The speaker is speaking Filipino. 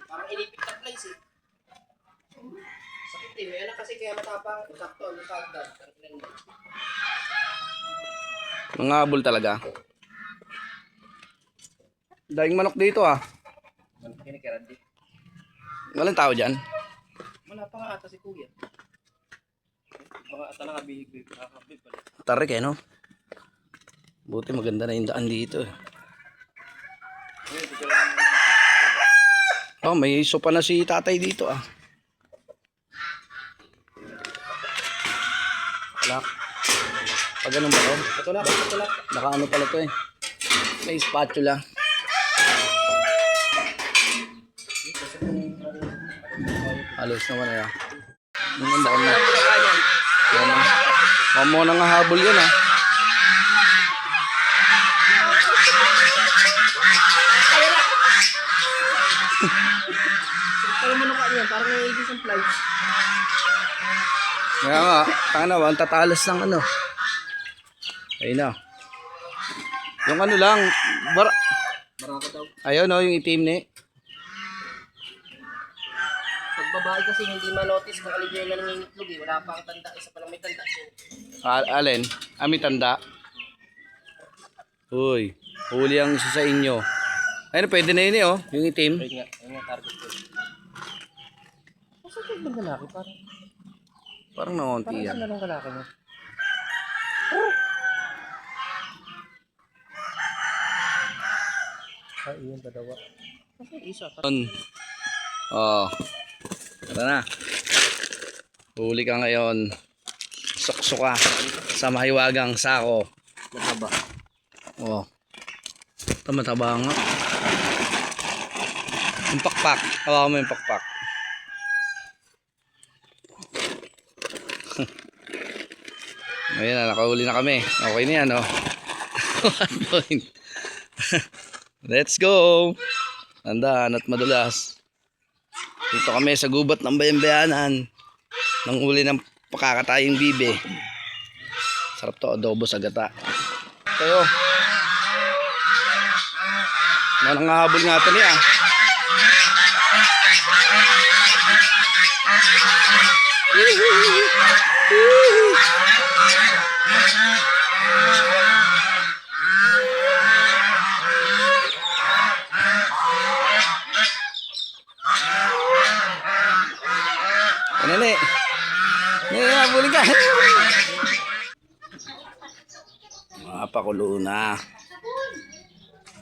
Parang inipit na place eh. Sakit eh. May anak kasi kaya matapang. Sakto, nagkagdag. Mga habol talaga. Daing manok dito ah. Kinikiran din. Walang tao dyan. Wala pa nga ata si kuya. Mga ata nakabihig-bihig. Nakakabig pala. Tarik eh no. Buti maganda na yung daan dito eh. Oh, may sopa na si tatay dito ah. Wala. Pag ganun ba to? Ito na, ito na. Naka ano pala to eh. May spatula. Alos naman eh. Ano ba kami? Mamo na nga habol yan ah. Kaya manok ka yan, parang may ibig ng flight. Kaya nga, ang tatalas ng ano. Ayun na. Yung ano lang, Barako daw. ayun no, yung itim ni. Pag babae kasi hindi ma-notice kung alin yung nangingitlog eh. Wala pa ang tanda. Isa pa lang may tanda. Alin? May tanda. Uy, huli ang isa sa inyo. Ayun, pwede na yun eh oh, yung itim. Ayun nga target ko. Masa ito yung lalaki? Parang naunti Parang yan. saan na lang lalaki mo? Ay, iyon pa daw. Kasi isa. Oh. Tara na. Huli ka ngayon. Sukso ka sa mahiwagang sako. Mataba. Oh. Ito mataba nga. Yung pakpak. Hawakan mo yung pakpak. Ayan na, nakahuli na kami. Okay na yan, oh. 1 point. Let's go. Tandaan at madulas. Dito kami sa gubat ng bayan-bayanan. Nang huli ng pakakatayong bibe. Sarap to, adobo sa gata. Kayo. Nangangahabol nga ito niya. Ano ni? Habulin ka. Mapakulo na.